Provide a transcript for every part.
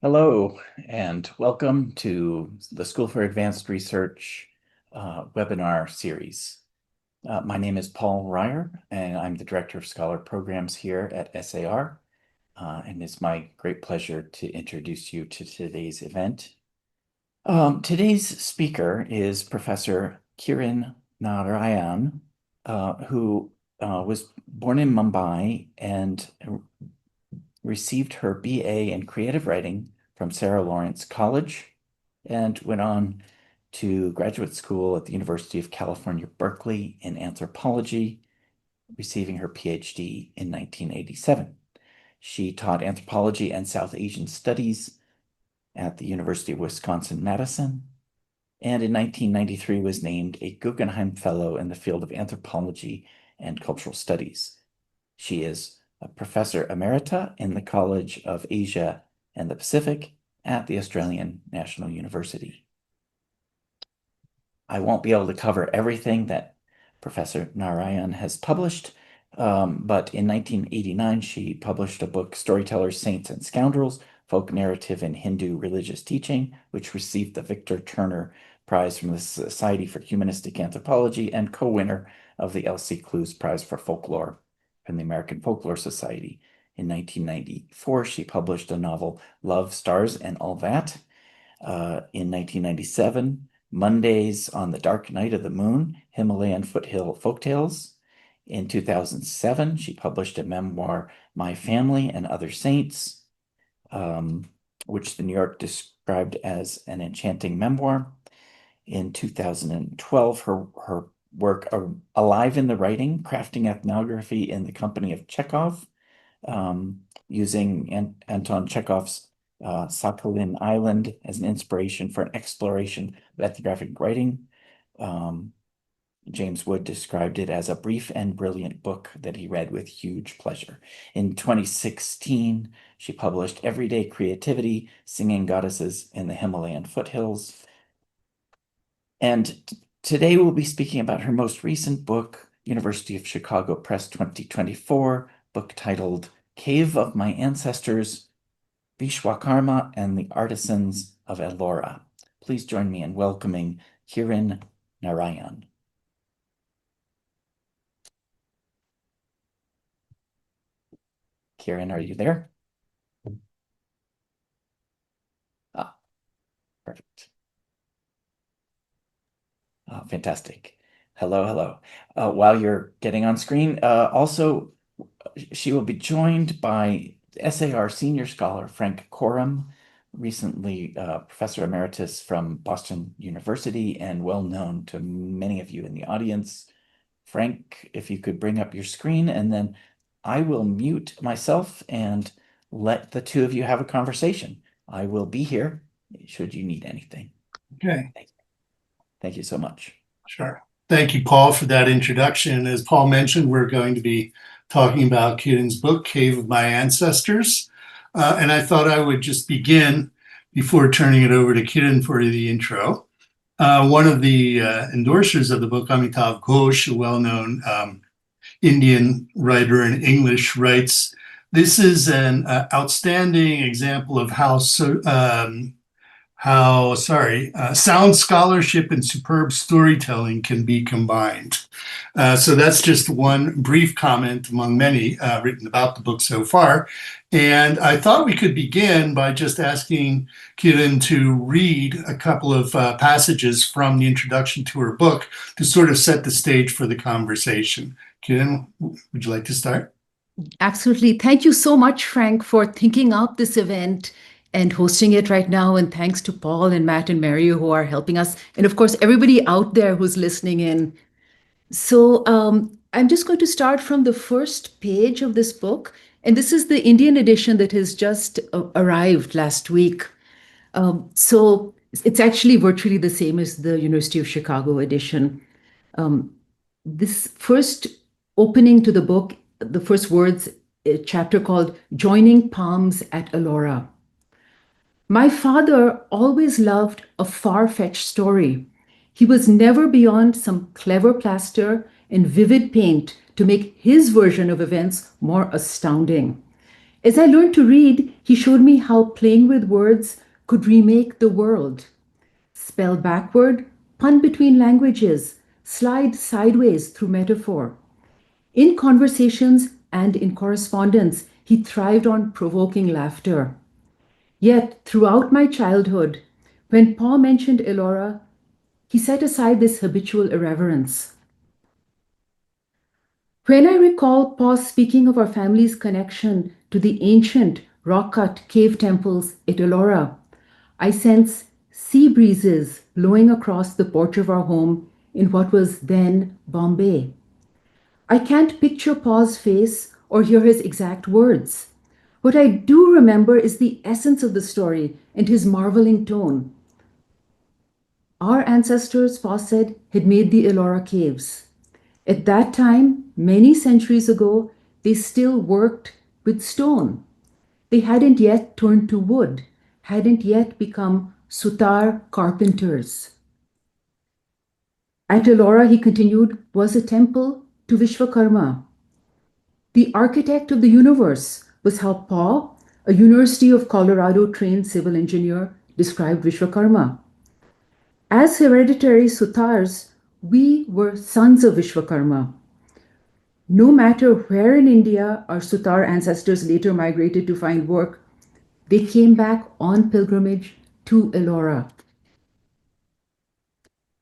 Hello, and welcome to the School for Advanced Research webinar series. My name is Paul Ryer, and I'm the Director of Scholar Programs here at SAR, and it's my great pleasure to introduce you to today's event. Today's speaker is Professor Kirin Narayan, who was born in Mumbai and received her BA in creative writing from Sarah Lawrence College and went on to graduate school at the University of California, Berkeley in anthropology, receiving her PhD in 1987. She taught anthropology and South Asian studies at the University of Wisconsin-Madison, and in 1993 was named a Guggenheim Fellow in the field of anthropology and cultural studies. She is a professor emerita in the College of Asia and the Pacific at the Australian National University. I won't be able to cover everything that Professor Narayan has published, but in 1989, she published a book, Storytellers, Saints, and Scoundrels, Folk Narrative in Hindu Religious Teaching, which received the Victor Turner Prize from the Society for Humanistic Anthropology and co-winner of the Elsie Clues Prize for Folklore from the American Folklore Society. In 1994, she published a novel, Love, Stars, and All That. In 1997, Mondays on the Dark Night of the Moon, Himalayan Foothill Folktales. In 2007, she published a memoir, My Family and Other Saints, which the New York described as an enchanting memoir. In 2012, her work Alive in the Writing, Crafting Ethnography in the Company of Chekhov, using Anton Chekhov's Sakhalin Island as an inspiration for an exploration of ethnographic writing. James Wood described it as a brief and brilliant book that he read with huge pleasure. In 2016, she published Everyday Creativity, Singing Goddesses in the Himalayan Foothills. And today we'll be speaking about her most recent book, University of Chicago Press 2024, book titled Cave of My Ancestors, Vishwakarma and the Artisans of Ellora. Please join me in welcoming Kirin Narayan. Kirin, are you there? Perfect. Fantastic. Hello. While you're getting on screen, also, she will be joined by SAR senior scholar Frank Korom, recently professor emeritus from Boston University and well known to many of you in the audience. Frank, if you could bring up your screen, and then I will mute myself and let the two of you have a conversation. I will be here should you need anything. Okay. Thank you so much. Sure. Thank you, Paul, for that introduction. As Paul mentioned, we're going to be talking about Kirin's book, Cave of My Ancestors. And I thought I would just begin before turning it over to Kirin for the intro. One of the endorsers of the book, Amitav Ghosh, a well-known Indian writer in English, writes, "This is an outstanding example of how sound scholarship and superb storytelling can be combined." So that's just one brief comment among many written about the book so far. And I thought we could begin by just asking Kirin to read a couple of passages from the introduction to her book to sort of set the stage for the conversation. Kirin, would you like to start? Absolutely. Thank you so much, Frank, for thinking up this event and hosting it right now. And thanks to Paul and Matt and Mary who are helping us. And of course, everybody out there who's listening in. So I'm just going to start from the first page of this book. And this is the Indian edition that has just arrived last week. So it's actually virtually the same as the University of Chicago edition. This first opening to the book, the first words, a chapter called Joining Palms at Ellora. My father always loved a far-fetched story. He was never beyond some clever plaster and vivid paint to make his version of events more astounding. As I learned to read, he showed me how playing with words could remake the world. Spell backward, pun between languages, slide sideways through metaphor. In conversations and in correspondence, he thrived on provoking laughter. Yet, throughout my childhood, when Paul mentioned Ellora, he set aside this habitual irreverence. When I recall Paul speaking of our family's connection to the ancient rock-cut cave temples at Ellora, I sense sea breezes blowing across the porch of our home in what was then Bombay. I can't picture Paul's face or hear his exact words. What I do remember is the essence of the story and his marveling tone. Our ancestors, Paul said, had made the Ellora caves. At that time, many centuries ago, they still worked with stone. They hadn't yet turned to wood, hadn't yet become sutar carpenters. At Ellora, he continued, was a temple to Vishwakarma. The architect of the universe was how Paul, a University of Colorado trained civil engineer, described Vishwakarma. As hereditary sutars, we were sons of Vishwakarma. No matter where in India our sutar ancestors later migrated to find work, they came back on pilgrimage to Ellora.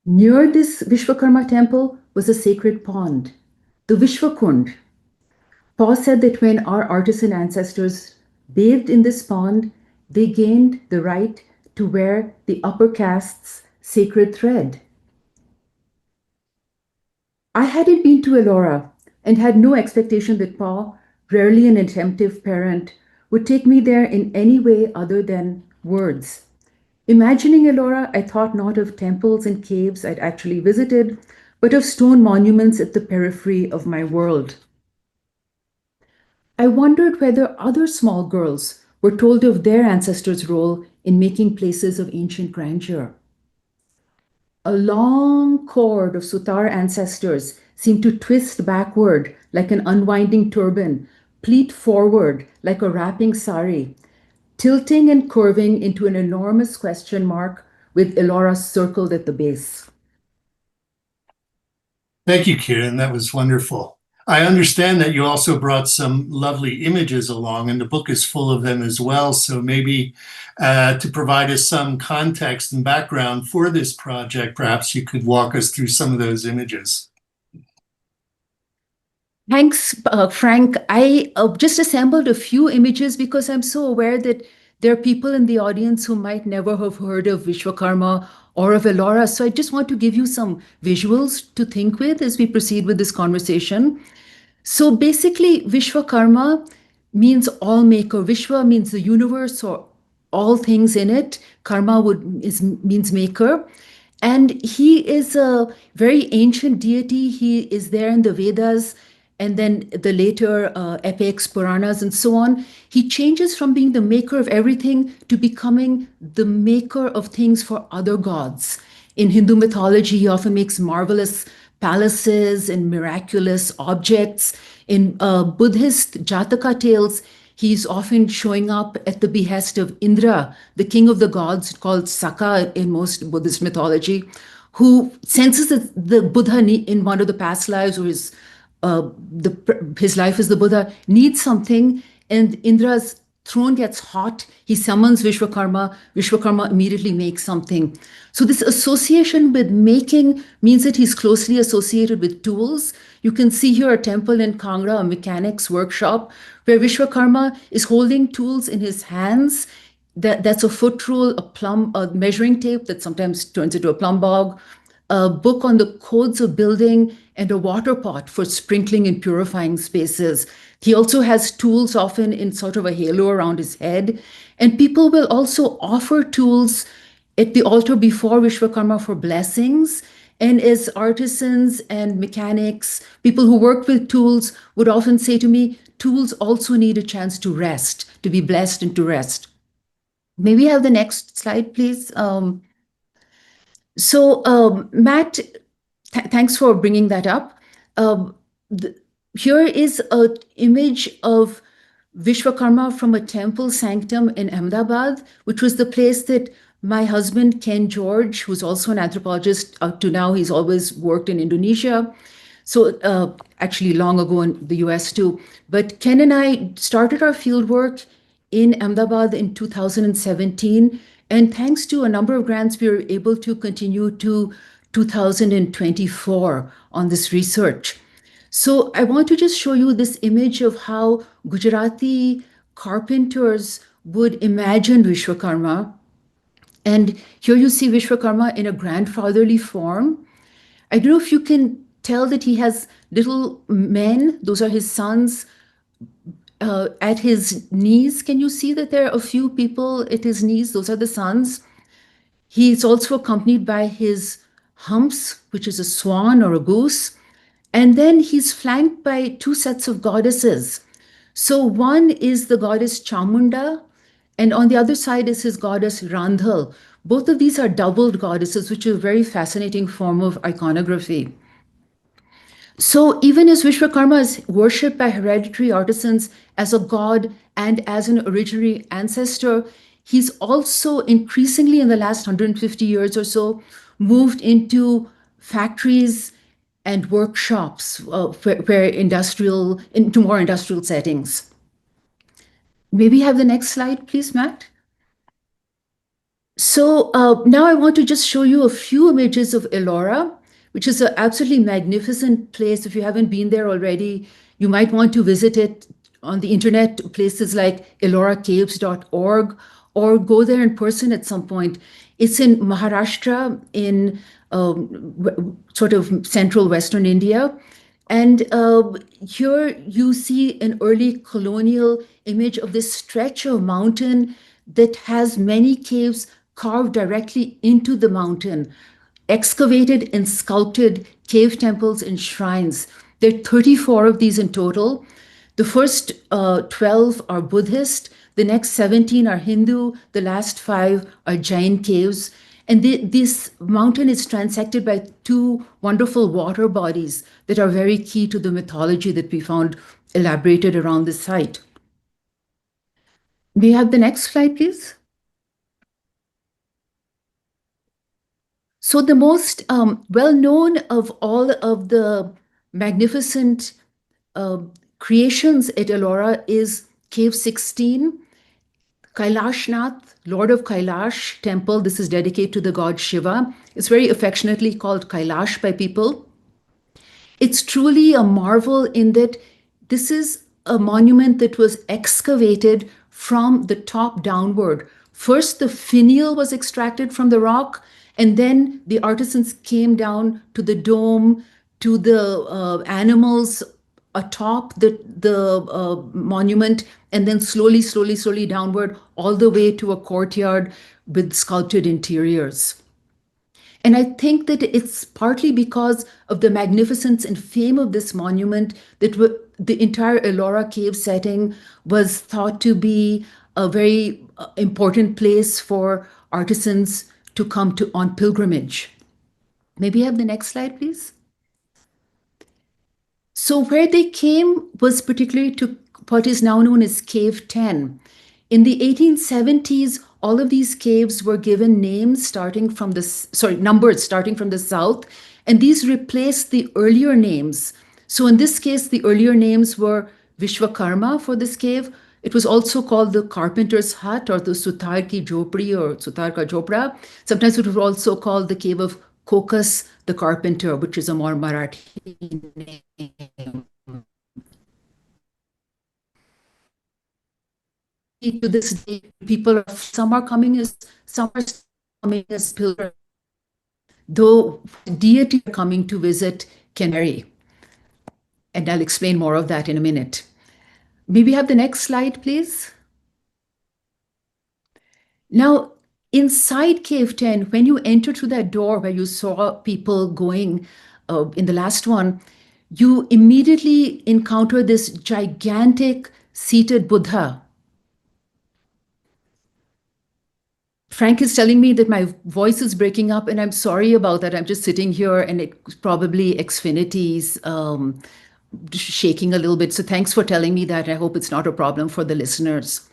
Near this Vishwakarma temple was a sacred pond, the Vishwakund. Paul said that when our artisan ancestors bathed in this pond, they gained the right to wear the upper caste's sacred thread. I hadn't been to Ellora and had no expectation that Paul, rarely an attentive parent, would take me there in any way other than words. Imagining Ellora, I thought not of temples and caves I'd actually visited, but of stone monuments at the periphery of my world. I wondered whether other small girls were told of their ancestors' role in making places of ancient grandeur. A long cord of sutar ancestors seemed to twist backward like an unwinding turban, pleat forward like a wrapping sari, tilting and curving into an enormous question mark with Ellora circled at the base. Thank you, Kirin. That was wonderful. I understand that you also brought some lovely images along, and the book is full of them as well. So maybe to provide us some context and background for this project, perhaps you could walk us through some of those images. Thanks, Frank. I just assembled a few images because I'm so aware that there are people in the audience who might never have heard of Vishwakarma or of Ellora. So I just want to give you some visuals to think with as we proceed with this conversation. So basically, Vishwakarma means all maker. Vishwa means the universe or all things in it. Karma means maker. And he is a very ancient deity. He is there in the Vedas and then the later epics, Puranas, and so on. He changes from being the maker of everything to becoming the maker of things for other gods. In Hindu mythology, he often makes marvelous palaces and miraculous objects. In Buddhist Jataka tales, he's often showing up at the behest of Indra, the king of the gods, called Saka in most Buddhist mythology, who senses that the Buddha in one of the past lives or his life as the Buddha needs something, and Indra's throne gets hot. He summons Vishwakarma. Vishwakarma immediately makes something. So this association with making means that he's closely associated with tools. You can see here a temple in Kangra, a mechanics workshop, where Vishwakarma is holding tools in his hands. That's a foot rule, a measuring tape that sometimes turns into a plumb bob, a book on the codes of building, and a water pot for sprinkling and purifying spaces. He also has tools often in sort of a halo around his head. And people will also offer tools at the altar before Vishwakarma for blessings. And as artisans and mechanics, people who work with tools would often say to me, tools also need a chance to rest, to be blessed and to rest. May we have the next slide, please? Matt, thanks for bringing that up. Here is an image of Vishwakarma from a temple sanctum in Ahmedabad, which was the place that my husband, Ken George, who's also an anthropologist, up to now, he's always worked in Indonesia. So actually long ago in the US too. But Ken and I started our field work in Ahmedabad in 2017. And thanks to a number of grants, we were able to continue to 2024 on this research. So I want to just show you this image of how Gujarati carpenters would imagine Vishwakarma. And here you see Vishwakarma in a grandfatherly form. I don't know if you can tell that he has little men, those are his sons, at his knees. Can you see that there are a few people at his knees? Those are the sons. He's also accompanied by his humps, which is a swan or a goose. And then he's flanked by two sets of goddesses. So one is the goddess Chamunda, and on the other side is his goddess Randhal. Both of these are doubled goddesses, which is a very fascinating form of iconography. So even as Vishwakarma is worshipped by hereditary artisans as a god and as an originary ancestor, he's also increasingly in the last 150 years or so moved into factories and workshops into more industrial settings. Maybe have the next slide, please, Matt. So now I want to just show you a few images of Ellora, which is an absolutely magnificent place. If you haven't been there already, you might want to visit it on the internet, places like elloracaves.org, or go there in person at some point. It's in Maharashtra, in sort of central Western India. And here you see an early colonial image of this stretch of mountain that has many caves carved directly into the mountain, excavated and sculpted cave temples and shrines. There are 34 of these in total. The first 12 are Buddhist, the next 17 are Hindu, the last 5 are Jain caves. And this mountain is transected by 2 wonderful water bodies that are very key to the mythology that we found elaborated around this site. May I have the next slide, please? So the most well-known of all of the magnificent creations at Ellora is Cave 16, Kailashnath, Lord of Kailash temple. This is dedicated to the god Shiva. It's very affectionately called Kailash by people. It's truly a marvel in that this is a monument that was excavated from the top downward. First, the finial was extracted from the rock, and then the artisans came down to the dome, to the animals atop the monument, and then slowly downward, all the way to a courtyard with sculpted interiors. And I think that it's partly because of the magnificence and fame of this monument that the entire Ellora cave setting was thought to be a very important place for artisans to come to on pilgrimage. Maybe have the next slide, please. So where they came was particularly to what is now known as Cave 10. In the 1870s, all of these caves were given names numbers starting from the south, and these replaced the earlier names. So in this case, the earlier names were Vishwakarma for this cave. It was also called the Carpenter's Hut or the Sutar Ki Jhopri or Sutar Ka Jhopra. Sometimes it was also called the Cave of Kokas the Carpenter, which is a more Marathi name. To this day, some are coming as pilgrims, though deity are coming to visit can vary. And I'll explain more of that in a minute. Maybe have the next slide, please. Now, inside Cave 10, when you enter through that door where you saw people going in the last one, you immediately encounter this gigantic seated Buddha. Frank is telling me that my voice is breaking up, and I'm sorry about that. I'm just sitting here, and it's probably Xfinity's shaking a little bit. So thanks for telling me that. I hope it's not a problem for the listeners.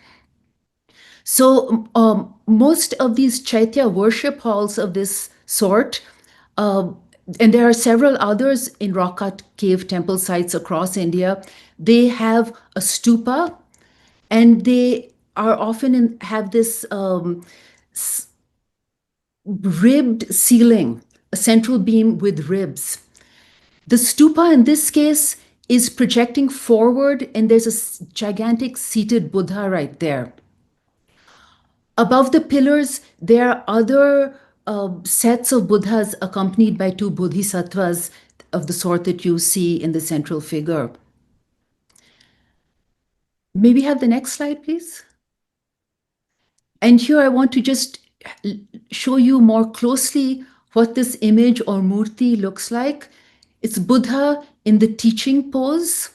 So most of these Chaitya worship halls of this sort, and there are several others in rock-cut cave temple sites across India, they have a stupa, and they are often have this ribbed ceiling, a central beam with ribs. The stupa in this case is projecting forward, and there's a gigantic seated Buddha right there. Above the pillars, there are other sets of Buddhas accompanied by two bodhisattvas of the sort that you see in the central figure. Maybe have the next slide, please. And here I want to just show you more closely what this image or murti looks like. It's Buddha in the teaching pose.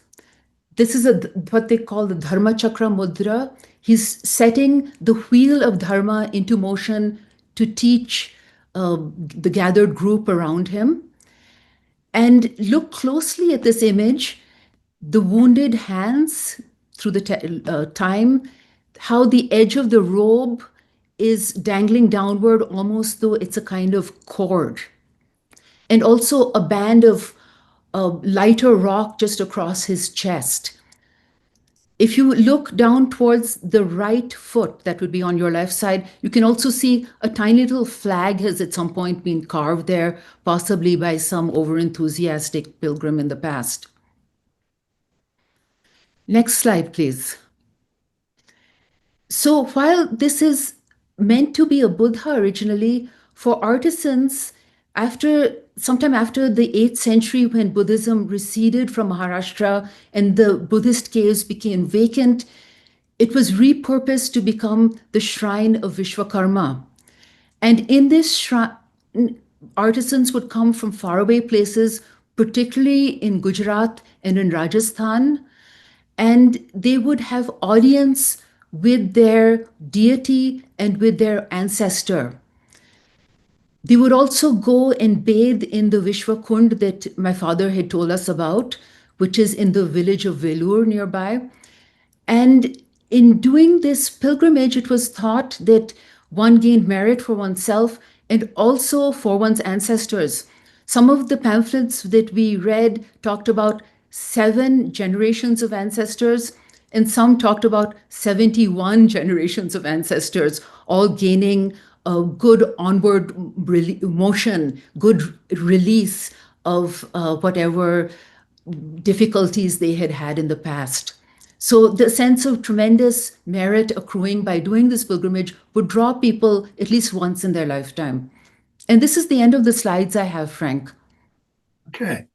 This is what they call the Dharma Chakra Mudra. He's setting the wheel of Dharma into motion to teach the gathered group around him. And look closely at this image, the wounded hands through the time, how the edge of the robe is dangling downward, almost though it's a kind of cord. And also a band of lighter rock just across his chest. If you look down towards the right foot, that would be on your left side, you can also see a tiny little flag has at some point been carved there, possibly by some over-enthusiastic pilgrim in the past. Next slide, please. So while this is meant to be a Buddha originally, for artisans, sometime after the 8th century, when Buddhism receded from Maharashtra and the Buddhist caves became vacant, it was repurposed to become the shrine of Vishwakarma. And in this shrine, artisans would come from faraway places, particularly in Gujarat and in Rajasthan, and they would have audience with their deity and with their ancestor. They would also go and bathe in the Vishwakund that my father had told us about, which is in the village of Velur nearby. And in doing this pilgrimage, it was thought that one gained merit for oneself and also for one's ancestors. Some of the pamphlets that we read talked about 7 generations of ancestors, and some talked about 71 generations of ancestors, all gaining a good onward motion, good release of whatever difficulties they had had in the past. So the sense of tremendous merit accruing by doing this pilgrimage would draw people at least once in their lifetime. And this is the end of the slides I have, Frank. Okay.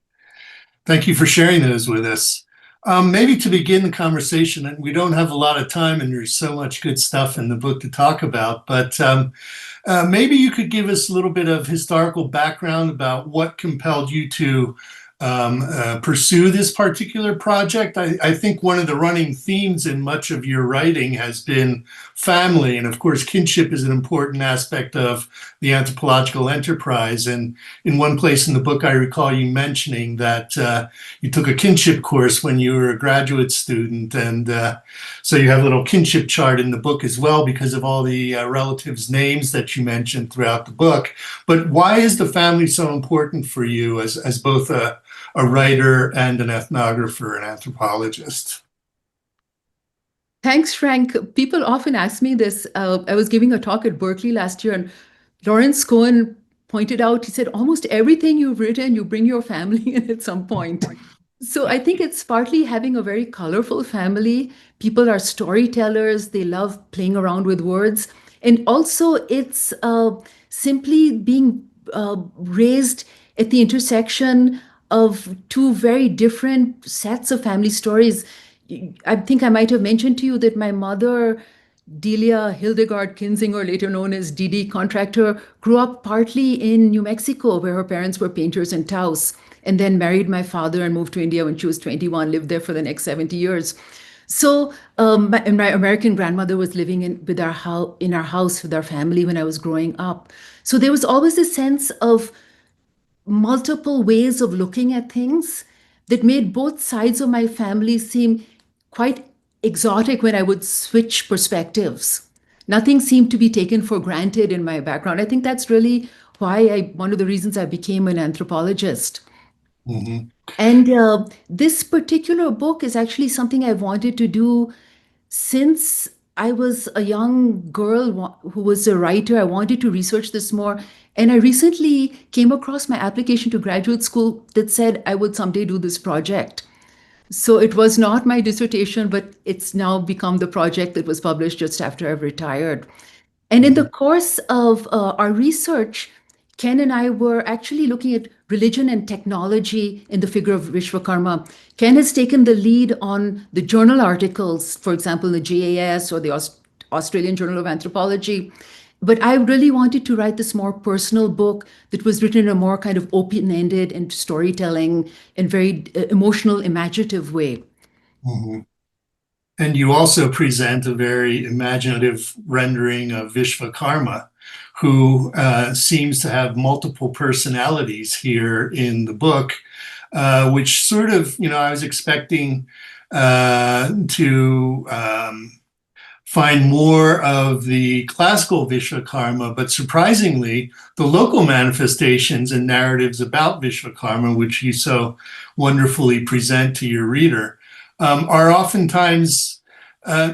Thank you for sharing those with us. Maybe to begin the conversation, and we don't have a lot of time and there's so much good stuff in the book to talk about, but maybe you could give us a little bit of historical background about what compelled you to pursue this particular project. I think one of the running themes in much of your writing has been family, and of course kinship is an important aspect of the anthropological enterprise. And in one place in the book I recall you mentioning that you took a kinship course when you were a graduate student, and so you have a little kinship chart in the book as well because of all the relatives' names that you mentioned throughout the book. But why is the family so important for you as both a writer and an ethnographer and anthropologist? Thanks, Frank. People often ask me this. I was giving a talk at Berkeley last year, and Lawrence Cohen pointed out, he said, almost everything you've written, you bring your family in at some point. So I think it's partly having a very colorful family. People are storytellers. They love playing around with words. And also it's simply being raised at the intersection of two very different sets of family stories. I think I might have mentioned to you that my mother, Delia Hildegard Kinzinger, later known as Didi Contractor, grew up partly in New Mexico, where her parents were painters in Taos, and then married my father and moved to India when she was 21, lived there for the next 70 years. So my American grandmother was living in our house with our family when I was growing up. So there was always a sense of multiple ways of looking at things, that made both sides of my family seem quite exotic when I would switch perspectives. Nothing seemed to be taken for granted in my background. I think that's really one of the reasons I became an anthropologist. Mm-hmm. And this particular book is actually something I've wanted to do since I was a young girl who was a writer. I wanted to research this more. And I recently came across my application to graduate school that said I would someday do this project. So it was not my dissertation, but it's now become the project that was published just after I've retired. And in the course of our research, Ken and I were actually looking at religion and technology in the figure of Vishwakarma. Ken has taken the lead on the journal articles, for example, the JAS or the Australian Journal of Anthropology. But I really wanted to write this more personal book that was written in a more kind of open-ended and storytelling and very emotional, imaginative way. Mm-hmm. And you also present a very imaginative rendering of Vishwakarma, who seems to have multiple personalities here in the book, which sort of, I was expecting to find more of the classical Vishwakarma, but surprisingly, the local manifestations and narratives about Vishwakarma, which you so wonderfully present to your reader, are oftentimes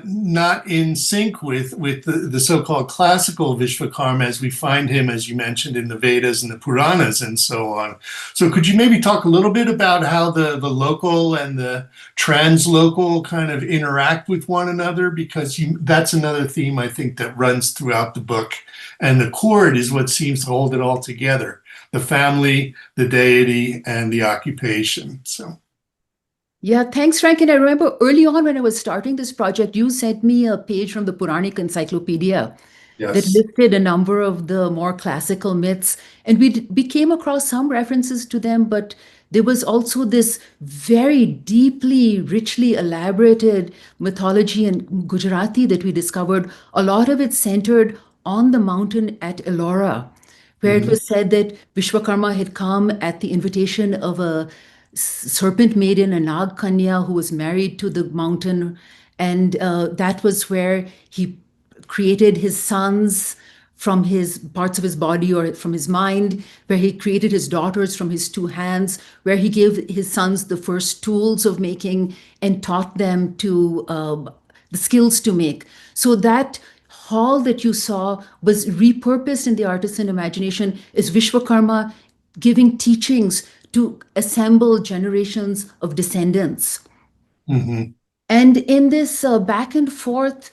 not in sync with the so-called classical Vishwakarma as we find him, as you mentioned, in the Vedas and the Puranas and so on. So could you maybe talk a little bit about how the local and the translocal kind of interact with one another? Because that's another theme, I think, that runs throughout the book. And the chord is what seems to hold it all together: the family, the deity, and the occupation. So. Yeah, thanks, Frank. And I remember early on when I was starting this project, you sent me a page from the Puranic Encyclopedia that Yes. listed a number of the more classical myths. And we came across some references to them, but there was also this very deeply, richly elaborated mythology in Gujarati that we discovered. A lot of it centered on the mountain at Ellora, where it was said that Vishwakarma had come at the invitation of a serpent maiden, a Nag Kanya, who was married to the mountain. And that was where he created his sons from his parts of his body or from his mind, where he created his daughters from his two hands, where he gave his sons the first tools of making and taught them to the skills to make. So that hall that you saw was repurposed in the artisan imagination as Vishwakarma giving teachings to assemble generations of descendants. Mm-hmm. And in this back and forth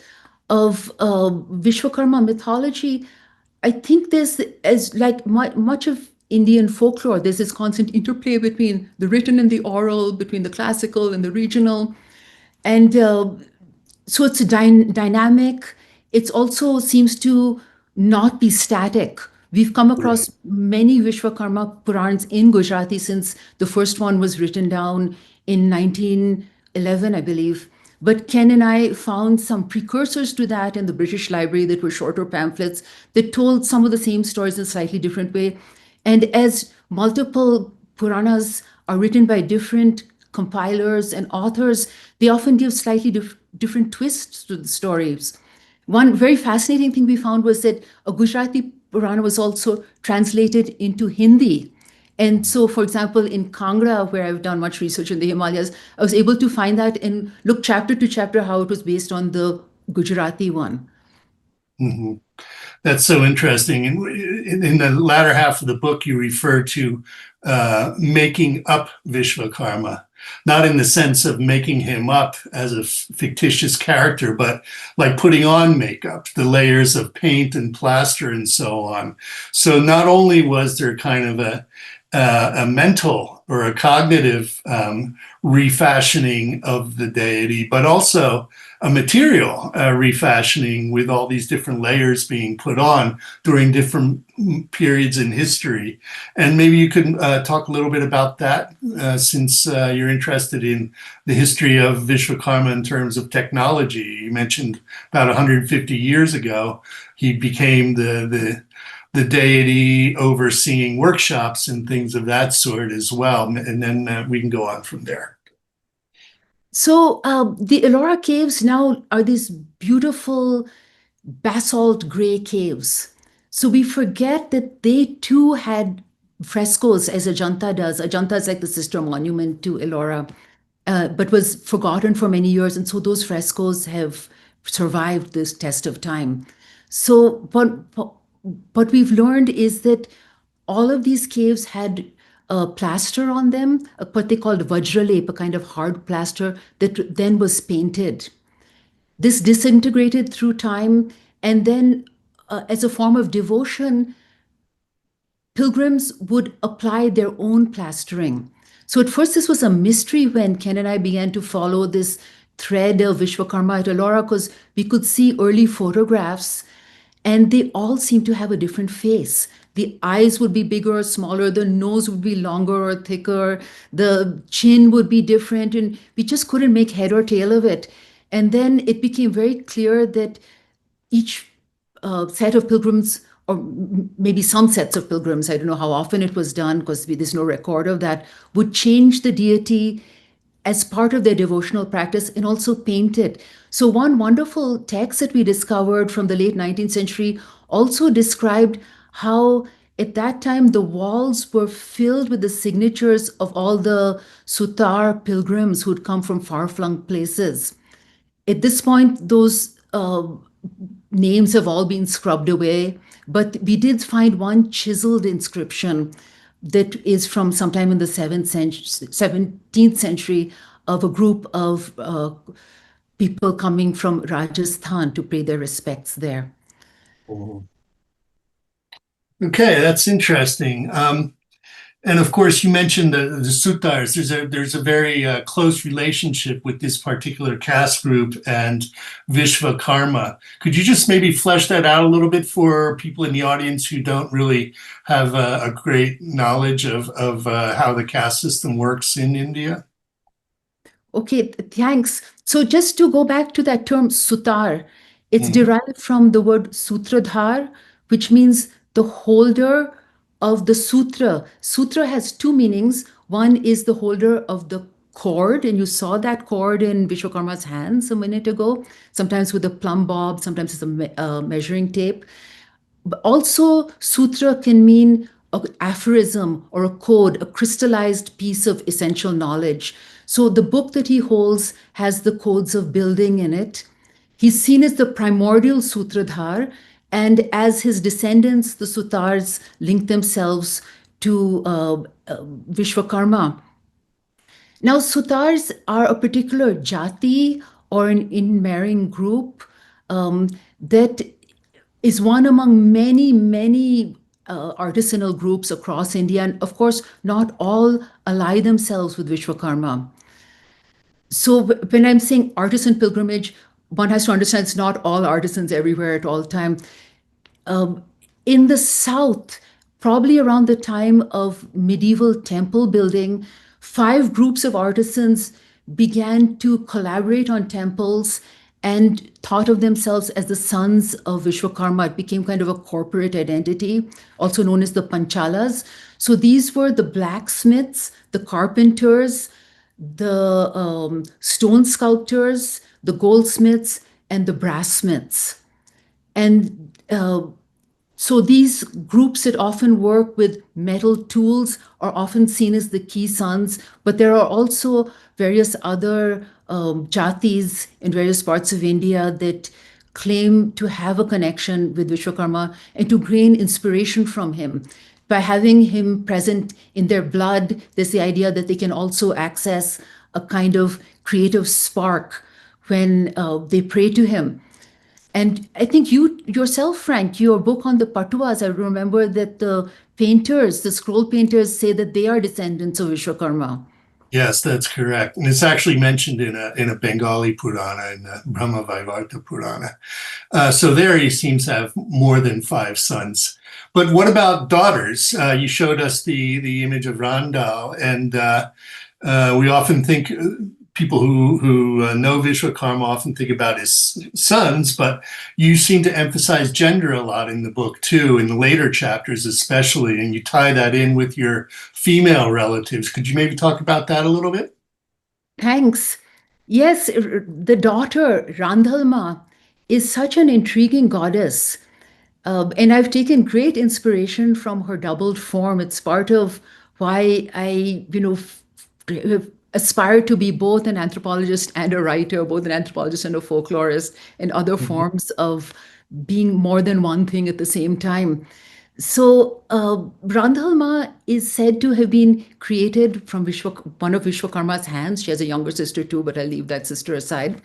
of Vishwakarma mythology, I think there's, as like much of Indian folklore, there's this constant interplay between the written and the oral, between the classical and the regional. And so it's dynamic. It also seems to not be static. We've come across many Vishwakarma Purans in Gujarati since the first one was written down in 1911, I believe. But Ken and I found some precursors to that in the British Library that were shorter pamphlets that told some of the same stories in a slightly different way. And as multiple Puranas are written by different compilers and authors, they often give slightly different twists to the stories. One very fascinating thing we found was that a Gujarati Purana was also translated into Hindi. And so, for example, in Kangra, where I've done much research in the Himalayas, I was able to find that and look chapter to chapter how it was based on the Gujarati one. Mm-hmm. That's so interesting. And in the latter half of the book, you refer to making up Vishwakarma, not in the sense of making him up as a fictitious character, but like putting on makeup, the layers of paint and plaster and so on. So not only was there kind of a mental or a cognitive refashioning of the deity, but also a material refashioning with all these different layers being put on during different periods in history. And maybe you could talk a little bit about that since you're interested in the history of Vishwakarma in terms of technology. You mentioned about 150 years ago, he became the the deity overseeing workshops and things of that sort as well. And then we can go on from there. So the Ellora caves now are these beautiful basalt gray caves. So we forget that they too had frescoes, as Ajanta does. Ajanta is like the sister monument to Ellora, but was forgotten for many years. And so those frescoes have survived this test of time. So what we've learned is that all of these caves had a plaster on them, what they called vajralep, a kind of hard plaster that then was painted. This disintegrated through time, and then as a form of devotion, pilgrims would apply their own plastering. So at first this was a mystery when Ken and I began to follow this thread of Vishwakarma at Ellora, because we could see early photographs and they all seemed to have a different face. The eyes would be bigger or smaller, the nose would be longer or thicker, the chin would be different, and we just couldn't make head or tail of it. And then it became very clear that each set of pilgrims, or maybe some sets of pilgrims, I don't know how often it was done because there's no record of that, would change the deity as part of their devotional practice and also paint it. So one wonderful text that we discovered from the late 19th century also described how at that time the walls were filled with the signatures of all the Sutar pilgrims who'd come from far-flung places. At this point, those names have all been scrubbed away, but we did find one chiseled inscription that is from sometime in the 17th century of a group of people coming from Rajasthan to pay their respects there. Okay, that's interesting. And of course, you mentioned the Sutars. There's a very close relationship with this particular caste group and Vishwakarma. Could you just maybe flesh that out a little bit for people in the audience who don't really have a great knowledge of how the caste system works in India? Okay, thanks. So just to go back to that term Sutar, it's derived from the word Sutradhar, which means the holder of the sutra. Sutra has two meanings. One is the holder of the cord, and you saw that cord in Vishwakarma's hands a minute ago, sometimes with a plumb bob, sometimes it's a measuring tape. But also, sutra can mean an aphorism or a code, a crystallized piece of essential knowledge. So the book that he holds has the codes of building in it. He's seen as the primordial Sutradhar, and as his descendants, the Sutars, link themselves to Vishwakarma. Now, Sutars are a particular jati or an in-marrying group that is one among many, many artisanal groups across India. And of course, not all ally themselves with Vishwakarma. So when I'm saying artisan pilgrimage, one has to understand it's not all artisans everywhere at all time. In the south, probably around the time of medieval temple building, 5 groups of artisans began to collaborate on temples and thought of themselves as the sons of Vishwakarma. It became kind of a corporate identity, also known as the Panchalas. So these were the blacksmiths, the carpenters, the stone sculptors, the goldsmiths, and the brassmiths. And so these groups that often work with metal tools are often seen as the key sons, but there are also various other jatis in various parts of India that claim to have a connection with Vishwakarma and to gain inspiration from him. By having him present in their blood, there's the idea that they can also access a kind of creative spark when they pray to him. And I think you yourself, Frank, your book on the Patuas, I remember that the painters, the scroll painters, say that they are descendants of Vishwakarma. Yes, that's correct. And it's actually mentioned in a Bengali Purana, in the Brahma Vaivarta Purana. So there he seems to have more than 5 sons. But what about daughters? You showed us the image of Randal, and we often think people who know Vishwakarma often think about his sons, but you seem to emphasize gender a lot in the book too, in the later chapters especially, and you tie that in with your female relatives. Could you maybe talk about that a little bit? Thanks. Yes, the daughter, Randhalma, is such an intriguing goddess. And I've taken great inspiration from her doubled form. It's part of why I, aspire to be both an anthropologist and a writer, both an anthropologist and a folklorist, and other forms of being more than one thing at the same time. So, Randhalma is said to have been created from one of Vishwakarma's hands. She has a younger sister too, but I'll leave that sister aside.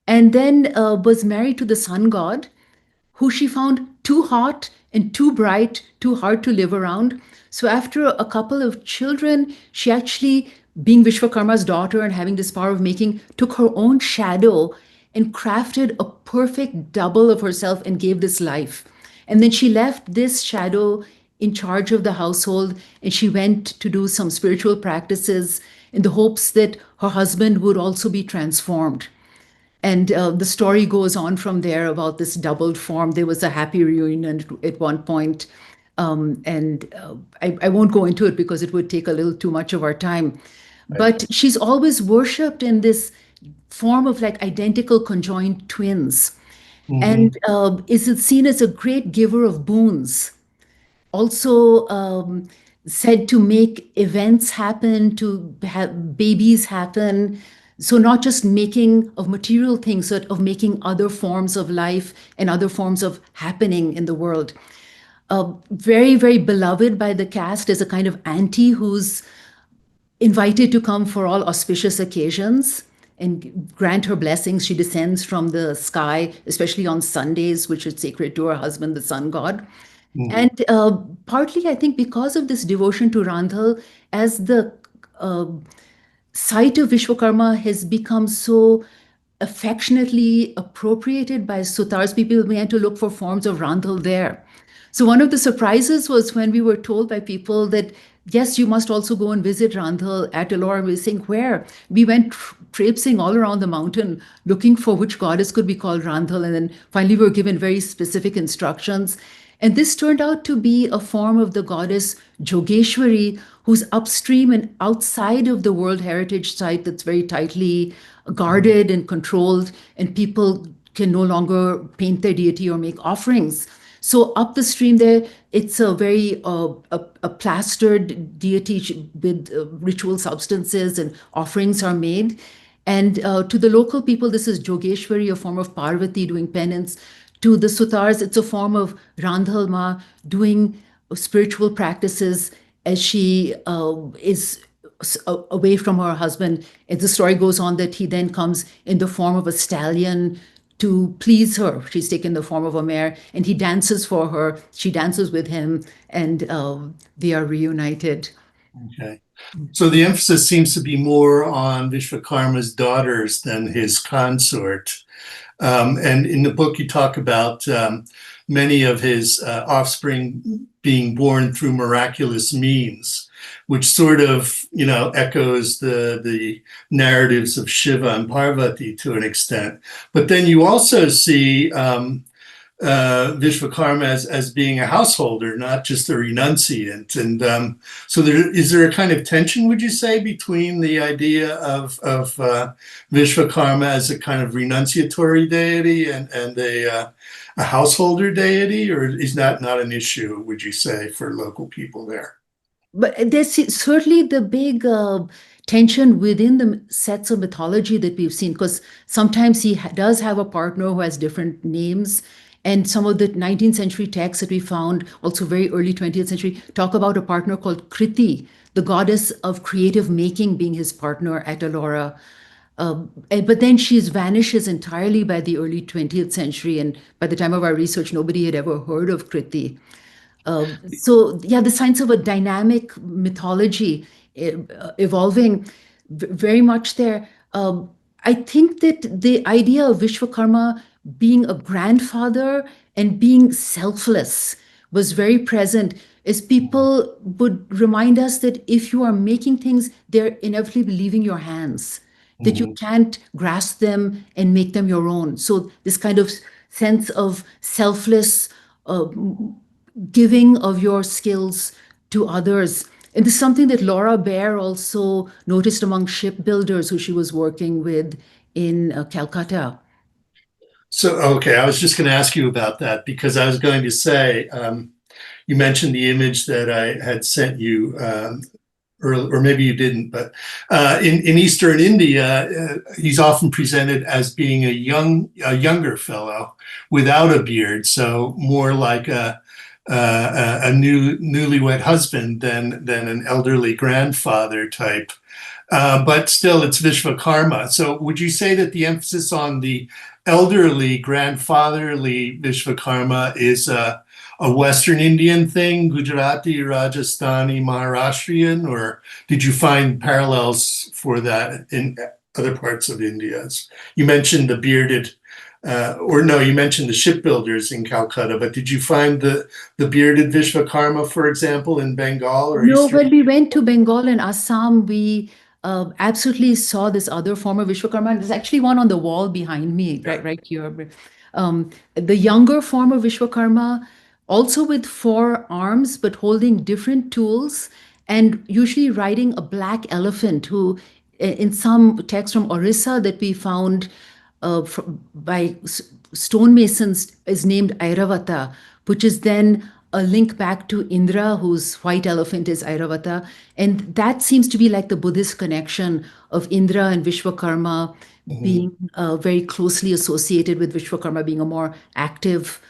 And then was married to the sun god, who she found too hot and too bright, too hard to live around. So after a couple of children, she actually, being Vishwakarma's daughter and having this power of making, took her own shadow and crafted a perfect double of herself and gave this life. And then she left this shadow in charge of the household, and she went to do some spiritual practices in the hopes that her husband would also be transformed. And the story goes on from there about this doubled form. There was a happy reunion at one point. I won't go into it because it would take a little too much of our time. Right. But she's always worshipped in this form of like identical conjoined twins. And is it seen as a great giver of boons? Also said to make events happen, to have babies happen. So not just making of material things, but of making other forms of life and other forms of happening in the world. Very, very beloved by the caste as a kind of auntie who's invited to come for all auspicious occasions and grant her blessings. She descends from the sky, especially on Sundays, which is sacred to her husband, the sun god. And partly, I think, because of this devotion to Randhal, as the site of Vishwakarma has become so affectionately appropriated by Sutars, people began to look for forms of Randhal there. So one of the surprises was when we were told by people that, yes, you must also go and visit Randhal at Ellora. We were saying, where? We went traipsing all around the mountain looking for which goddess could be called Randhal. And then finally we were given very specific instructions. And this turned out to be a form of the goddess Jogeshwari, who's upstream and outside of the World Heritage Site that's very tightly guarded and controlled, and people can no longer paint their deity or make offerings. So up the stream there, it's a very a plastered deity with ritual substances, and offerings are made. And to the local people, this is Jogeshwari, a form of Parvati doing penance. To the Sutars, it's a form of Randhalma doing spiritual practices as she is away from her husband. And the story goes on that he then comes in the form of a stallion to please her. She's taken the form of a mare, and he dances for her. She dances with him, and they are reunited. Okay. So the emphasis seems to be more on Vishwakarma's daughters than his consort. And in the book, you talk about many of his offspring being born through miraculous means, which sort of, echoes the narratives of Shiva and Parvati to an extent. But then you also see Vishwakarma as being a householder, not just a renunciant. And so is there a kind of tension, would you say, between the idea of Vishwakarma as a kind of renunciatory deity and a householder deity, or is that not an issue, would you say, for local people there? But there's certainly the big tension within the sets of mythology that we've seen, because sometimes he does have a partner who has different names. And some of the 19th century texts that we found, also very early 20th century, talk about a partner called Kriti, the goddess of creative making, being his partner at Ellora. But then she vanishes entirely by the early 20th century. And by the time of our research, nobody had ever heard of Kriti. So yeah, the signs of a dynamic mythology evolving very much there. I think that the idea of Vishwakarma being a grandfather and being selfless was very present, as people would remind us that if you are making things, they're inevitably leaving your hands. that you can't grasp them and make them your own. So this kind of sense of selfless giving of your skills to others. And this is something that Laura Baer also noticed among shipbuilders who she was working with in Calcutta. So, okay, I was just going to ask you about that because I was going to say, you mentioned the image that I had sent you, or maybe you didn't, but in Eastern India, he's often presented as being a younger fellow without a beard, so more like a newlywed husband than an elderly grandfather type. But still, it's Vishwakarma. So would you say that the emphasis on the elderly, grandfatherly Vishwakarma is a Western Indian thing, Gujarati, Rajasthani, Maharashtrian, or did you find parallels for that in other parts of India? You mentioned the bearded, you mentioned the shipbuilders in Calcutta, but did you find the bearded Vishwakarma, for example, in Bengal or No, Eastern? when we went to Bengal and Assam, we absolutely saw this other form of Vishwakarma. There's actually one on the wall behind me, right here. The younger form of Vishwakarma, also with 4 arms, but holding different tools, and usually riding a black elephant who, in some texts from Orissa that we found by stonemasons, is named Airavata, which is then a link back to Indra, whose white elephant is Airavata. And that seems to be like the Buddhist connection of Indra and Vishwakarma being very closely associated with Vishwakarma being a more active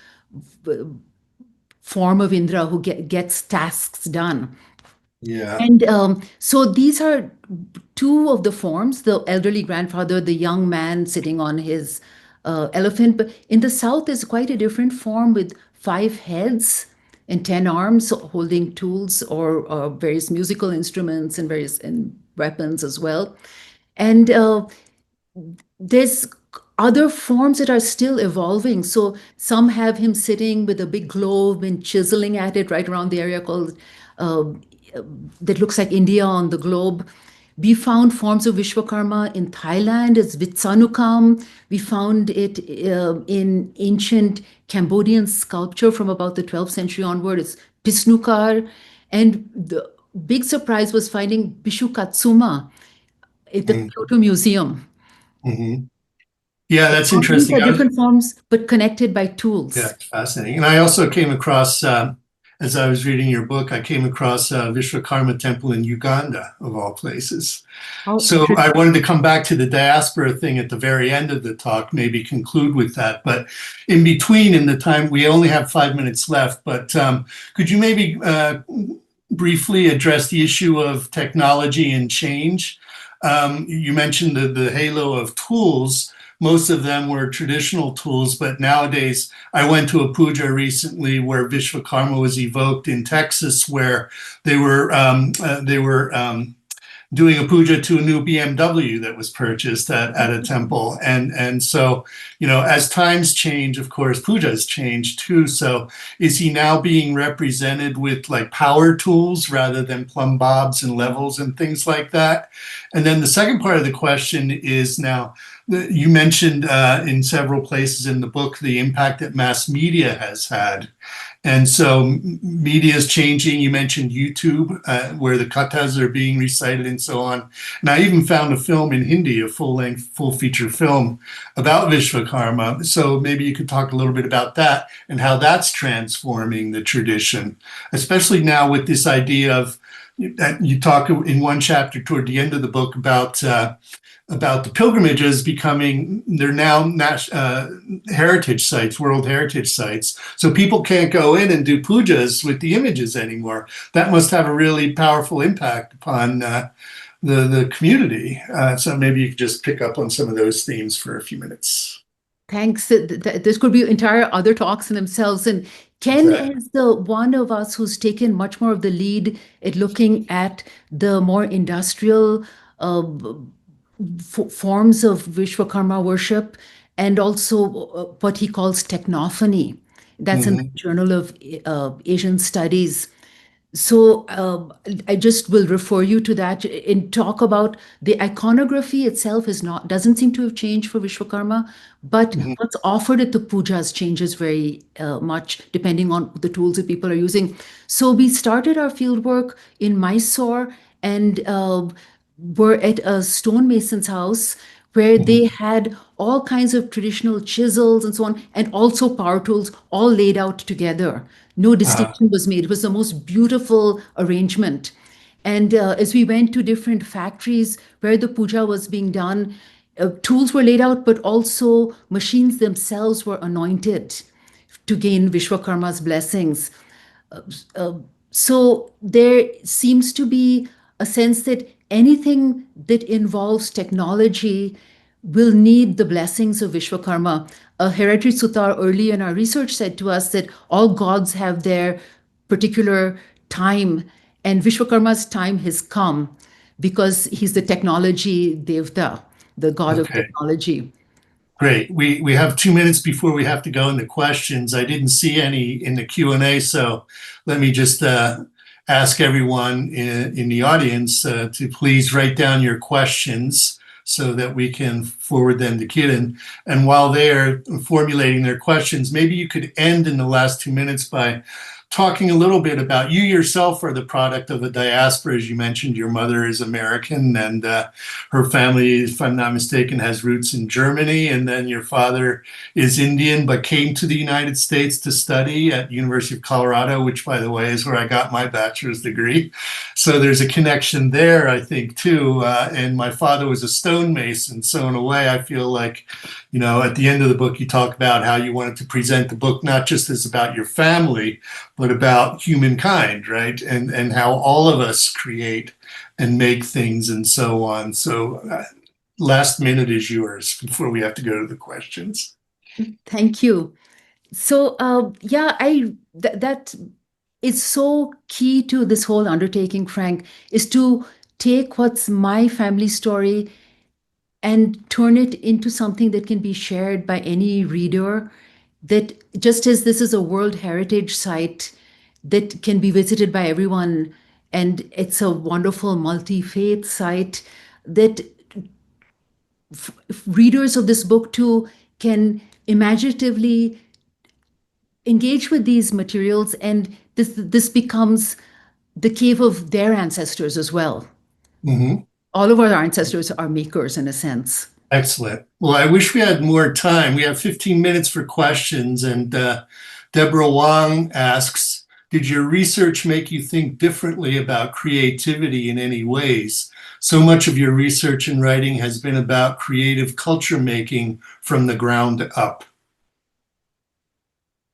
form of Indra who gets tasks done. Yeah. And so these are 2 of the forms, the elderly grandfather, the young man sitting on his elephant. But in the south, there's quite a different form with 5 heads and 10 arms holding tools or various musical instruments and various weapons as well. And there's other forms that are still evolving. So some have him sitting with a big globe and chiseling at it right around the area called that looks like India on the globe. We found forms of Vishwakarma in Thailand as Vitsanukam. We found it in ancient Cambodian sculpture from about the 12th century onward. It's Pisnukar. And the big surprise was finding Bishu Katsuma at the Kyoto Museum. Yeah, that's All these interesting. are different forms, but connected by tools. Yeah, it's fascinating. And I also came across, as I was reading your book, I came across Vishwakarma Temple in Uganda, of all places. Oh, So I wanted to come back to the diaspora thing at the very end of the talk, maybe conclude with that. But in between, in the time, we only have 5 minutes left, but could you maybe briefly address the issue of technology and change? You mentioned the halo of tools. Most of them were traditional tools, but nowadays, I went to a puja recently where Vishwakarma was evoked in Texas, where they were doing a puja to a new BMW that was purchased at a temple. And so, as times change, of course, pujas change too. So is he now being represented with like power tools rather than plumb bobs and levels and things like that? And then the second part of the question is now, you mentioned in several places in the book the impact that mass media has had. And so media is changing. You mentioned YouTube, where the kathas are being recited and so on. And I even found a film in Hindi, a full-length, full-feature film about Vishwakarma. So maybe you could talk a little bit about that and how that's transforming the tradition, especially now with this idea of, you talk in one chapter toward the end of the book about the pilgrimages they're now heritage sites, World Heritage Sites. So people can't go in and do pujas with the images anymore. That must have a really powerful impact upon the community. So maybe you could just pick up on some of those themes for a few minutes. Thanks. This could be entire other talks in themselves. And Ken is the one of us who's taken much more of the lead at looking at the more industrial forms of Vishwakarma worship, and also what he calls technophany. That's in the Journal of Asian Studies. So I just will refer you to that and talk about the iconography itself doesn't seem to have changed for Vishwakarma, but Mhm. what's offered at the pujas changes very much depending on the tools that people are using. So we started our fieldwork in Mysore and were at a stonemason's house where Mhm. they had all kinds of traditional chisels and so on, and also power tools all laid out together. No Uh, distinction was made. It was the most beautiful arrangement. And as we went to different factories where the puja was being done, tools were laid out, but also machines themselves were anointed to gain Vishwakarma's blessings. Uh, so there seems to be a sense that anything that involves technology will need the blessings of Vishwakarma. A hereditary sutar early in our research said to us that all gods have their particular time, and Vishwakarma's time has come because he's the technology devta, the god of okay. technology. Great. We have 2 minutes before we have to go into questions. I didn't see any in the Q&A, so let me just ask everyone in the audience to please write down your questions so that we can forward them to Kiran. And while they're formulating their questions, maybe you could end in the last 2 minutes by talking a little bit about you yourself are the product of a diaspora. As you mentioned, your mother is American and her family, if I'm not mistaken, has roots in Germany, and then your father is Indian but came to the United States to study at University of Colorado, which, by the way, is where I got my bachelor's degree. So there's a connection there, I think, too. And my father was a stonemason, so in a way, I feel like, at the end of the book, you talk about how you wanted to present the book not just as about your family, but about humankind, right? And how all of us create and make things and so on. So last minute is yours before we have to go to the questions. Thank you. So yeah, that is so key to this whole undertaking, Frank, is to take what's my family story and turn it into something that can be shared by any reader. That just as this is a World Heritage Site that can be visited by everyone, and it's a wonderful multi-faith site, that readers of this book too can imaginatively engage with these materials, and this becomes the cave of their ancestors as well. Mhm. All of our ancestors are makers in a sense. Excellent. Well, I wish we had more time. We have 15 minutes for questions. And Deborah Wong asks, did your research make you think differently about creativity in any ways? So much of your research and writing has been about creative culture making from the ground up.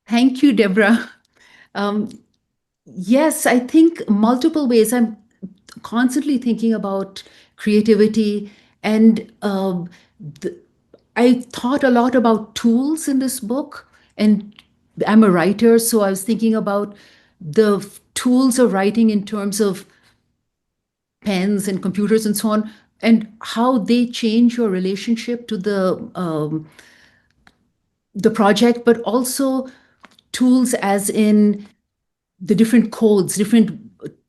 Thank you, Deborah. Um, yes, I think multiple ways. I'm constantly thinking about creativity, and I thought a lot about tools in this book. And I'm a writer, so I was thinking about the tools of writing in terms of pens and computers and so on, and how they change your relationship to the project, but also tools as in the different codes, different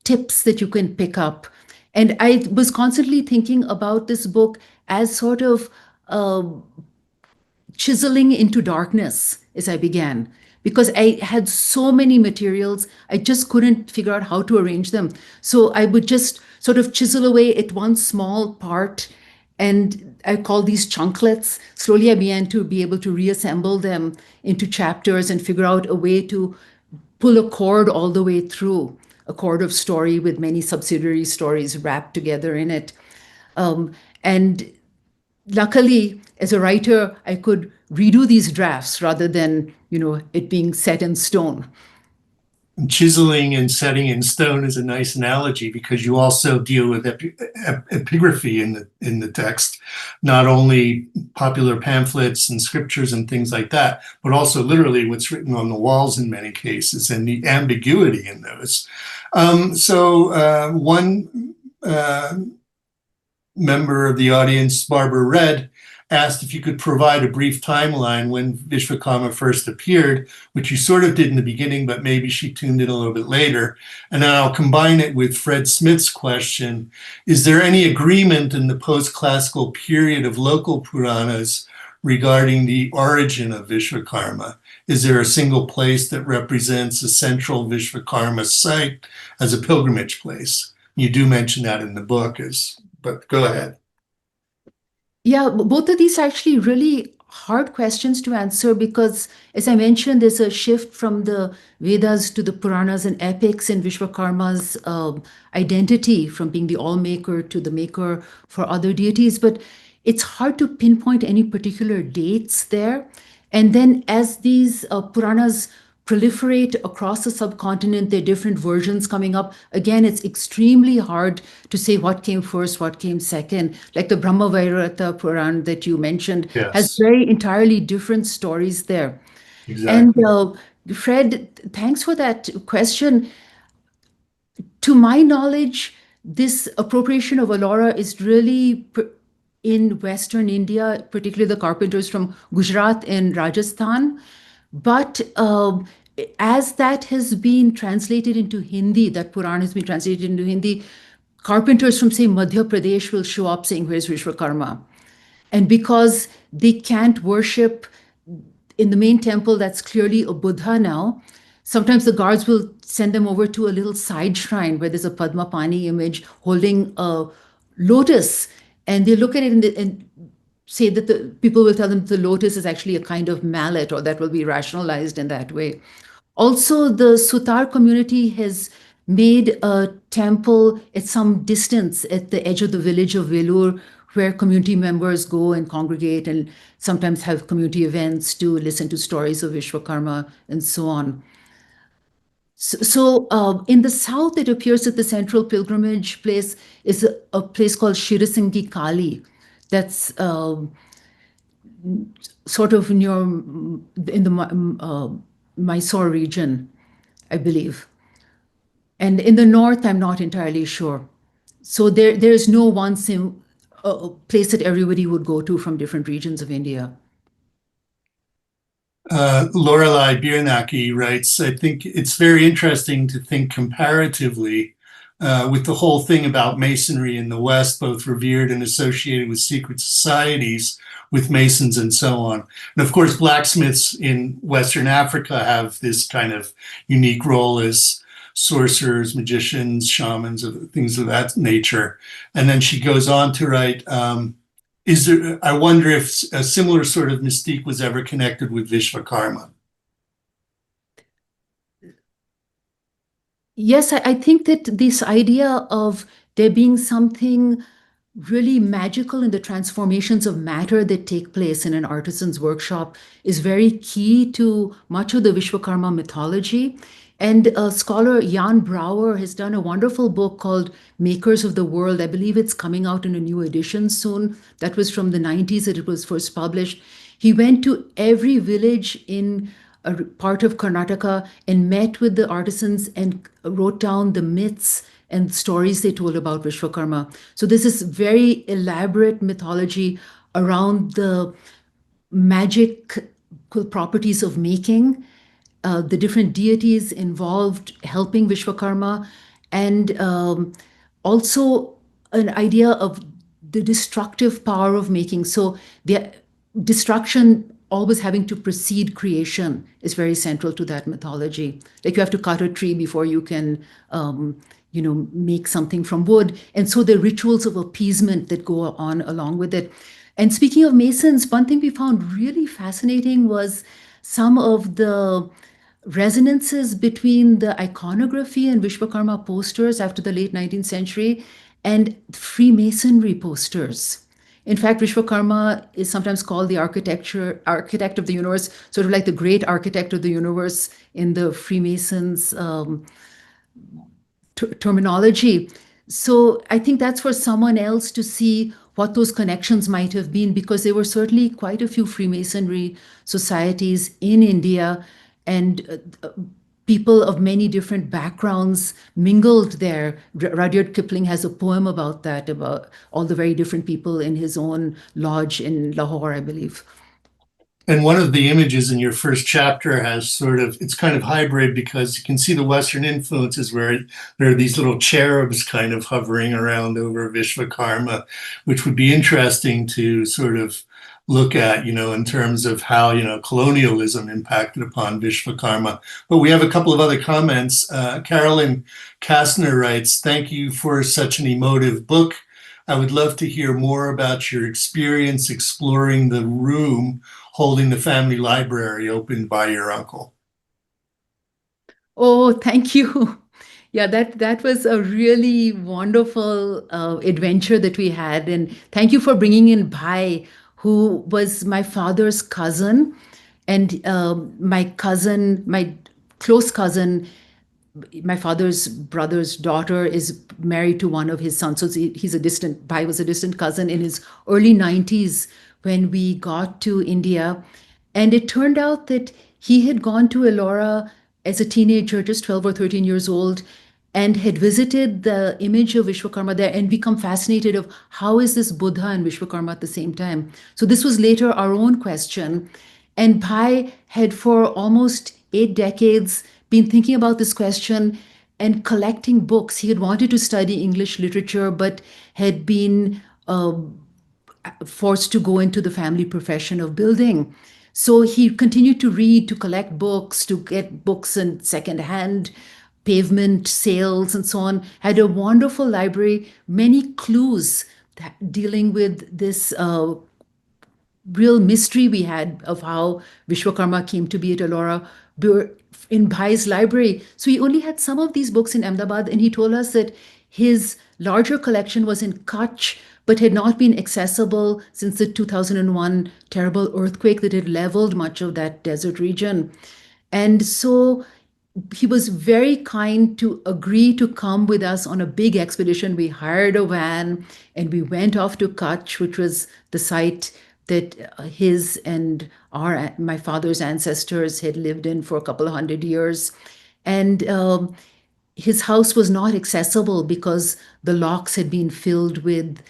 tips that you can pick up. And I was constantly thinking about this book as sort of uh, chiseling into darkness as I began, because I had so many materials, I just couldn't figure out how to arrange them. So I would just sort of chisel away at one small part, and I call these chunklets. Slowly, I began to be able to reassemble them into chapters and figure out a way to pull a cord all the way through, a cord of story with many subsidiary stories wrapped together in it. And luckily, as a writer, I could redo these drafts rather than, it being set in stone. Chiseling and setting in stone is a nice analogy because you also deal with epigraphy in the text, not only popular pamphlets and scriptures and things like that, but also literally what's written on the walls in many cases and the ambiguity in those. One member of the audience, Barbara Red, asked if you could provide a brief timeline when Vishwakarma first appeared, which you sort of did in the beginning, but maybe she tuned in a little bit later. And then I'll combine it with Fred Smith's question. Is there any agreement in the post-classical period of local Puranas regarding the origin of Vishwakarma? Is there a single place that represents a central Vishwakarma site as a pilgrimage place? You do mention that in the book, but go ahead. Yeah, both of these are actually really hard questions to answer because, as I mentioned, there's a shift from the Vedas to the Puranas and epics in Vishwakarma's identity, from being the all-maker to the maker for other deities. But it's hard to pinpoint any particular dates there. And then as these Puranas proliferate across the subcontinent, there are different versions coming up. Again, it's extremely hard to say what came first, what came second. Like the Brahma Vairata Puran that you mentioned has very entirely different stories there. Exactly. And Fred, thanks for that question. To my knowledge, this appropriation of Ellora is really in Western India, particularly the carpenters from Gujarat and Rajasthan. But as that has been translated into Hindi, that Puran has been translated into Hindi, carpenters from, say, Madhya Pradesh will show up saying, "Where's Vishwakarma?" And because they can't worship in the main temple that's clearly a Buddha now, sometimes the guards will send them over to a little side shrine where there's a Padmapani image holding a lotus. And they look at it and say that the people will tell them the lotus is actually a kind of mallet, or that will be rationalized in that way. Also, the Sutar community has made a temple at some distance at the edge of the village of Velur, where community members go and congregate and sometimes have community events to listen to stories of Vishwakarma and so on. So in the south, it appears that the central pilgrimage place is a place called Shirasingi Kali. That's sort of in the Mysore region, I believe. And in the north, I'm not entirely sure. So there's no one place that everybody would go to from different regions of India. Lorelei Biernacki writes, I think it's very interesting to think comparatively with the whole thing about Masonry in the West, both revered and associated with secret societies, with Masons and so on. And of course, blacksmiths in Western Africa have this kind of unique role as sorcerers, magicians, shamans, things of that nature. And then she goes on to write, I wonder if a similar sort of mystique was ever connected with Vishwakarma. Yes, I think that this idea of there being something really magical in the transformations of matter that take place in an artisan's workshop is very key to much of the Vishwakarma mythology. And scholar Jan Brouwer has done a wonderful book called Makers of the World. I believe it's coming out in a new edition soon. That was from the 90s that it was first published. He went to every village in a part of Karnataka and met with the artisans and wrote down the myths and stories they told about Vishwakarma. So this is very elaborate mythology around the magical properties of making, the different deities involved helping Vishwakarma, and also an idea of the destructive power of making. So the destruction always having to precede creation is very central to that mythology. Like you have to cut a tree before you can make something from wood. And so the rituals of appeasement that go on along with it. And speaking of Masons, one thing we found really fascinating was some of the resonances between the iconography and Vishwakarma posters after the late 19th century and Freemasonry posters. In fact, Vishwakarma is sometimes called the architect of the universe, sort of like the great architect of the universe in the Freemasons' terminology. So I think that's for someone else to see what those connections might have been, because there were certainly quite a few Freemasonry societies in India, and people of many different backgrounds mingled there. Rudyard Kipling has a poem about that, about all the very different people in his own lodge in Lahore, I believe. And one of the images in your first chapter has it's kind of hybrid because you can see the Western influences where there are these little cherubs kind of hovering around over Vishwakarma, which would be interesting to sort of look at, in terms of how, colonialism impacted upon Vishwakarma. But we have a couple of other comments. Carolyn Kastner writes, "Thank you for such an emotive book. I would love to hear more about your experience exploring the room holding the family library opened by your uncle." Oh, thank you. Yeah, that was a really wonderful adventure that we had. And thank you for bringing in Bhai, who was my father's cousin. And my close cousin, my father's brother's daughter is married to one of his sons. So Bhai was a distant cousin in his early 90s when we got to India. And it turned out that he had gone to Ellora as a teenager, just 12 or 13 years old, and had visited the image of Vishwakarma there and become fascinated of how is this Buddha and Vishwakarma at the same time. So this was later our own question. And Bhai had for almost 8 decades been thinking about this question and collecting books. He had wanted to study English literature, but had been forced to go into the family profession of building. So he continued to read, to collect books, to get books in secondhand, pavement sales, and so on. Had a wonderful library, many clues dealing with this real mystery we had of how Vishwakarma came to be at Ellora in Bhai's library. So he only had some of these books in Ahmedabad, and he told us that his larger collection was in Kutch, but had not been accessible since the 2001 terrible earthquake that had leveled much of that desert region. And so he was very kind to agree to come with us on a big expedition. We hired a van and we went off to Kutch, which was the site that his and my father's ancestors had lived in for a couple of 100 years. And his house was not accessible because the locks had been filled with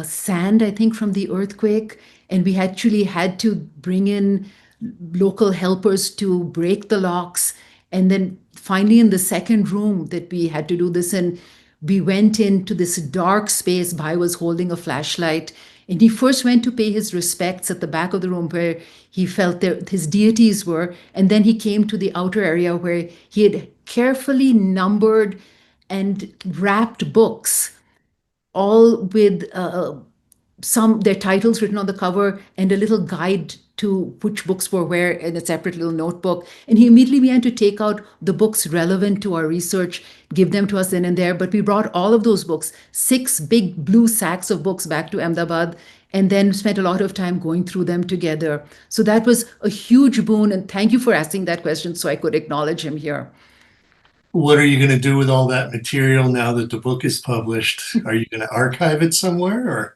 sand, I think, from the earthquake. And we actually had to bring in local helpers to break the locks. And then finally, in the second room that we had to do this in, we went into this dark space. Bhai was holding a flashlight. And he first went to pay his respects at the back of the room where he felt that his deities were. And then he came to the outer area where he had carefully numbered and wrapped books, all with their titles written on the cover and a little guide to which books were where in a separate little notebook. And he immediately began to take out the books relevant to our research, give them to us then and there. But we brought all of those books, 6 big blue sacks of books, back to Ahmedabad, and then spent a lot of time going through them together. So that was a huge boon. And thank you for asking that question so I could acknowledge him here. What are you going to do with all that material now that the book is published? Are you going to archive it somewhere, or?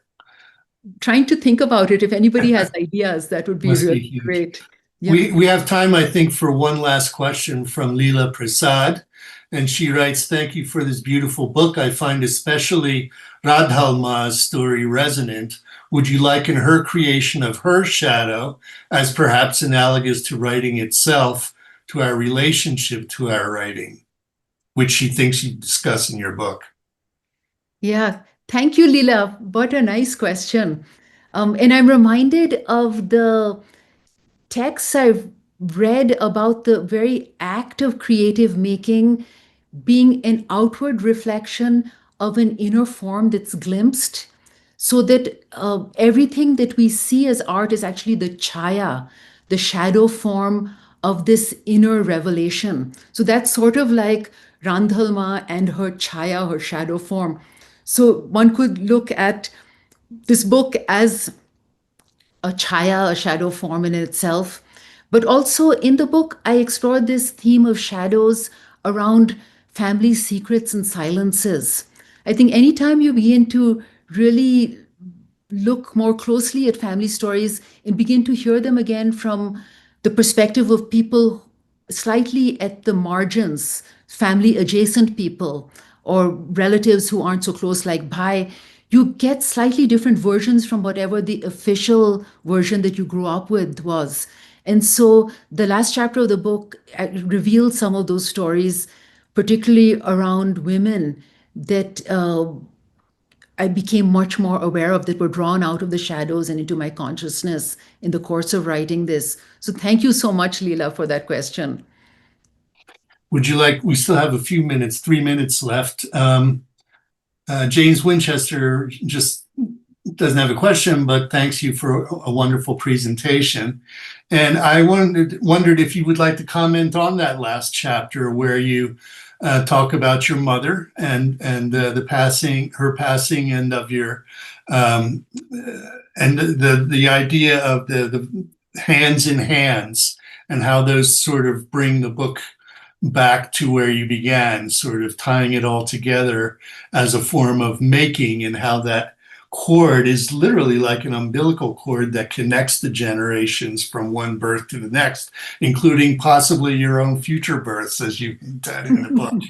Trying to think about it. If anybody has ideas, that would be really great. Yeah. We have time, I think, for one last question from Leela Prasad. And she writes, "Thank you for this beautiful book. I find especially Radhalma's story resonant. Would you liken her creation of her shadow as perhaps analogous to writing itself, to our relationship to our writing, which she thinks you discuss in your book?" Yeah. Thank you, Leela. What a nice question. And I'm reminded of the texts I've read about the very act of creative making being an outward reflection of an inner form that's glimpsed, so that everything that we see as art is actually the chaya, the shadow form of this inner revelation. So that's sort of like Randhalma and her chaya, her shadow form. So one could look at this book as a chaya, a shadow form in itself. But also in the book, I explored this theme of shadows around family secrets and silences. I think anytime you begin to really look more closely at family stories and begin to hear them again from the perspective of people slightly at the margins, family adjacent people or relatives who aren't so close, like bhai, you get slightly different versions from whatever the official version that you grew up with was. And so the last chapter of the book revealed some of those stories, particularly around women that I became much more aware of, that were drawn out of the shadows and into my consciousness in the course of writing this. So thank you so much, Leela, for that question. Would you like, we still have a few minutes, 3 minutes left. James Winchester just doesn't have a question, but thanks you for a wonderful presentation. And I wondered if you would like to comment on that last chapter where you talk about your mother and the passing, her passing, and of your and the idea of the hands in hands, and how those sort of bring the book back to where you began, sort of tying it all together as a form of making, and how that cord is literally like an umbilical cord that connects the generations from one birth to the next, including possibly your own future births, as you did in the book.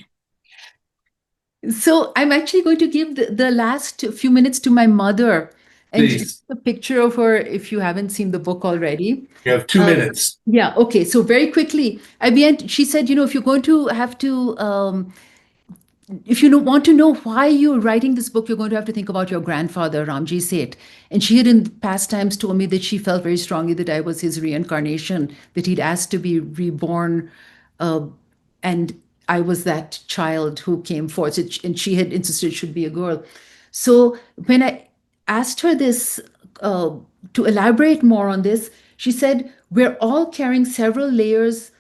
So I'm actually going to give the last few minutes to my mother. And Please. just a picture of her if you haven't seen the book already. You have 2 minutes. Yeah, okay. So very quickly, at the end, she said, if you're going to have to, if you want to know why you're writing this book, you're going to have to think about your grandfather, Ramji Seth. And she had in past times told me that she felt very strongly that I was his reincarnation, that he'd asked to be reborn, and I was that child who came forth, and she had insisted it should be a girl. So when I asked her this, to elaborate more on this, she said, we're all carrying several layers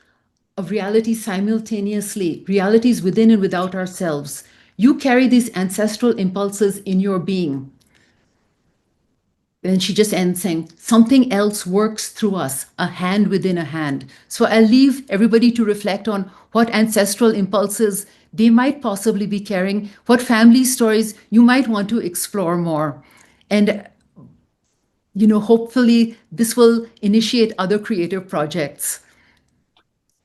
of reality simultaneously, realities within and without ourselves. You carry these ancestral impulses in your being. And she just ends saying, something else works through us, a hand within a hand. So I'll leave everybody to reflect on what ancestral impulses they might possibly be carrying, what family stories you might want to explore more. And hopefully this will initiate other creative projects.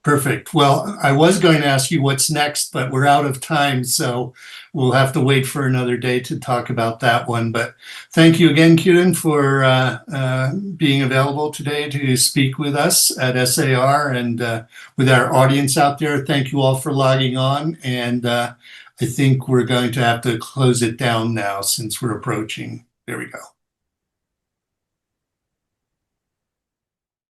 Perfect. Well, I was going to ask you what's next, but we're out of time, so we'll have to wait for another day to talk about that one. But thank you again, Kirin, for being available today to speak with us at SAR and with our audience out there. Thank you all for logging on, and I think we're going to have to close it down now since we're approaching. There we go.